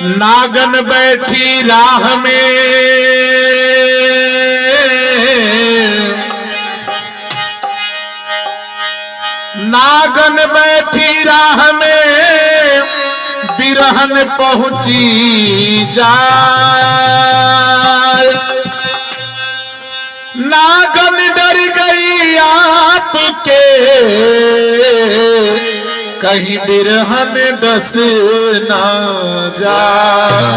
नागन बैठी राह में, नागन बैठी राह में, बिरहन पहुंची जाए। नागन डर गई आपके, कहीं बिरहन डस ना जाए।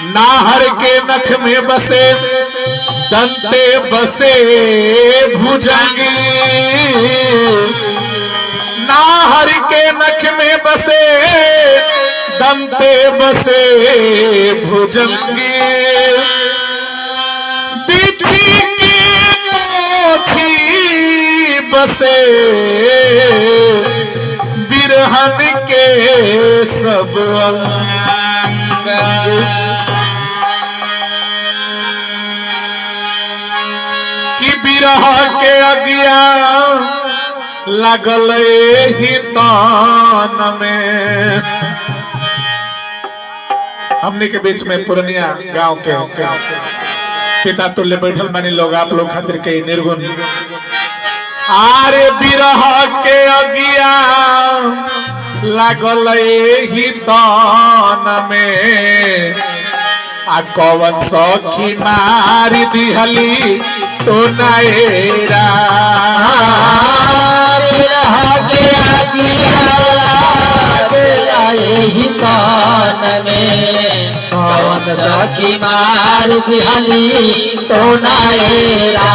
नाहर के नख में बसे दंते बसे भुजंगी, नाहर के नख में बसे दंते बसे भुजंगी। बिछी की पोछी बसे बिरहन के सब अंग। कि बिरह के अगिया लगल ही तान में। हमने के बीच में पूर्णिया गांव के पिता तुल्य बैठल मानी लोग, आप लोग खातिर के निर्गुण। आरे बिरह के अगिया लागल ही तान में, आ कौन सखी मारी दिहली तो नएरा। बिरह के अगिया लागल ही तान में, कौन सखी मार दिहली तो नएरा।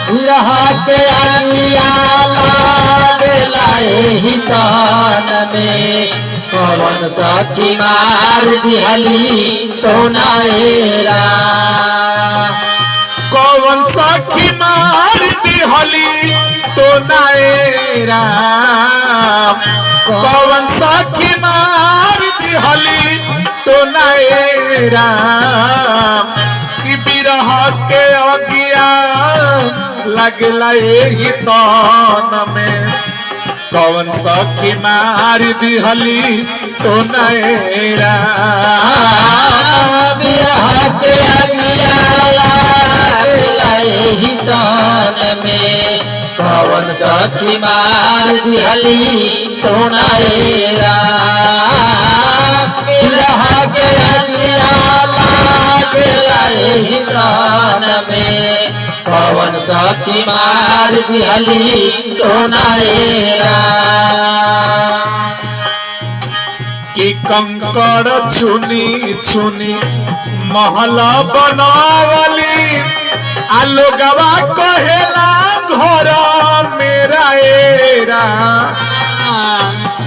बिरह के अगिया लागल ही तान में, कौन सखी मार दिहली तो नएरा। कौन सखी मार दिहली तो नएरा। कौन सखी मार दिहली तो नएरा। कि बिरह के अगिया लगला ही तान में, कौन सखी मार दिहली तो नएरा। बिरह के अगिया लागल ही तान में, कौन सखी मार दिहली तो नएरा। बिरह के अगिया लागल ही तान में, कौन सखी मार दिहली तो नएरा। कि कंकड़ चुनी चुनी महल बनावली, आलोगवा कहेला घर मेरा एरा।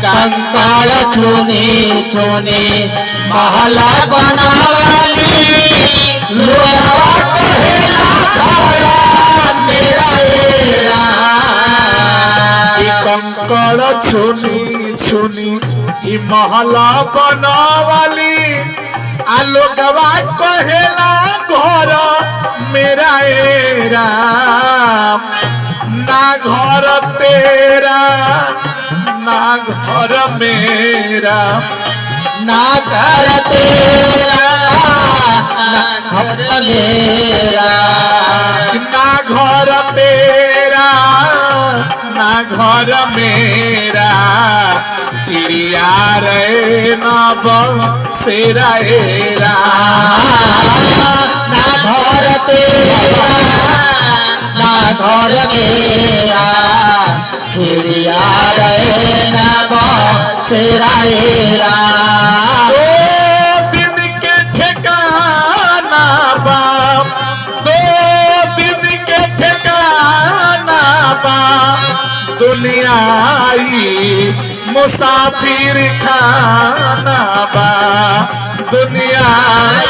कंकड़ चुनी चुनी महल बनावली, लोगवा कहेला घर मेरा एरा। कि कंकड़ चुनी चुनी ई महला बनावली, आलोगवा कहेला घर मेरा एरा। ना घर तेरा ना घर मेरा, ना घर तेरा ना घर मेरा। ना घर तेरा ना घर मेरा। चिड़िया रे ना बसेरा एरा। ना घर तेरा ना घर मेरा, चिड़िया रे ना बसेरा एरा। दो दिन के ठिकाना बा, दो दिन के ठिकाना बा। दुनिया आई मुसाफिर खाना बा। दुनिया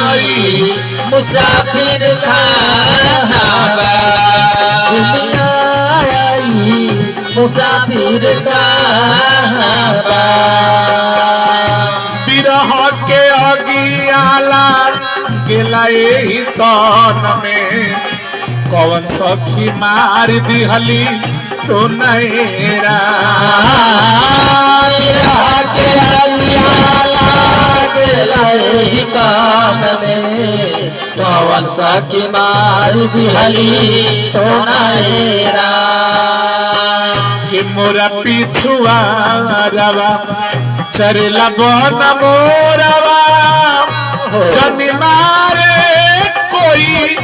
आई मुसाफिर खाना बा। दुनिया आई मुसाफिर खाना बा। बिरह के अगिया लागल ही तान में, कौन सखी मार दिहली तो नैरा के अलिया लागल कान में कौन सखी मार दिहली तो नैरा कि मोरा पिछुआ रवा चरला बन मोरवा जनी मारे कोई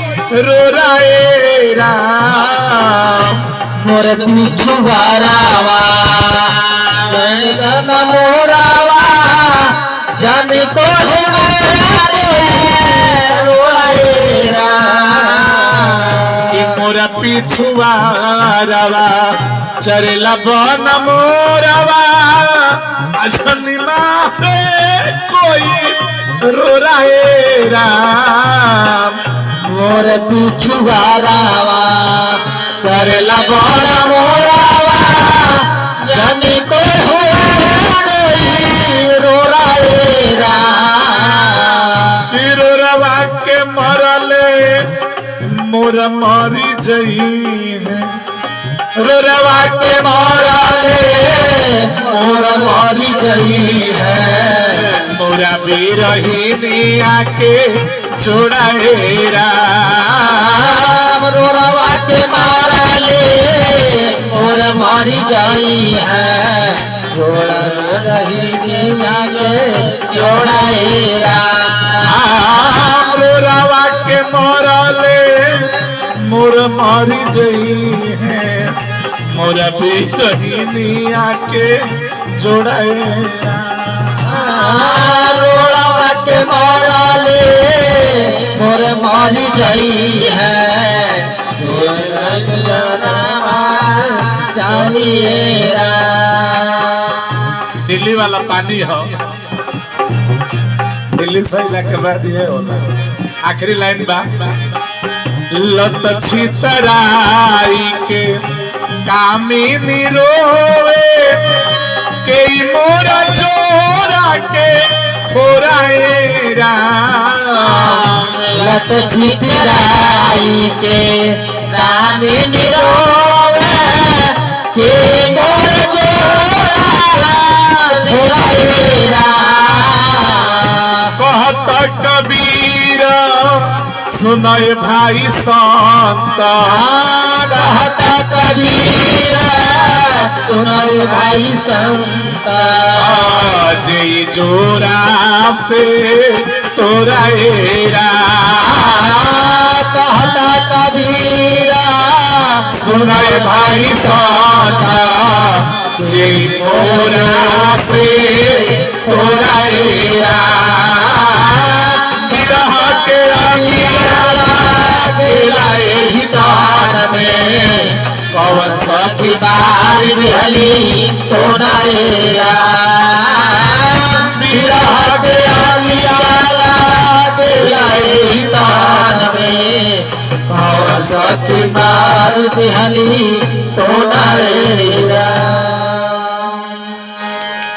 रो रहे राम मोर पिछुआ रावा गण मोरावा जन को कि मोरा पिछुआ रवा चरला बन मोरवा जनी मारे कोई रो रहे राम मोर पिछुआ रावा चरला बन मोरावा जन को रो रा रवा के मरले मोर मरी जई रवा के मरले मोर मरी गई है मोरा बिरहिनी आके छोड़े राम रवा के मरले मोर मरी गई है रही के जोड़े राम रवा के मरले मोर मरी जई है मोरा बिरहिनी आके जोड़े रोड़वा के मरले मोर मरी गई है दिल्ली वाला पानी हो दिल्ली सही के बाद ये होला आखिरी लाइन बा लत छितराई के कामिनी रोवे के मोरा जोरा के फोराए राम लत छितराई के कामिनी रोवे के मोर जोरा फोराए कहत कबीर सुनय भाई संत कहत कबीर सुनय भाई संत जे जोरा पे तोरा कहत कबीर सुनय भाई संत जे मोरा से तोरा विरह के हितार में पवन सखी बार बिहली तो नायरा विरह के हितार में पवन सखी बार बिहली तो नायरा।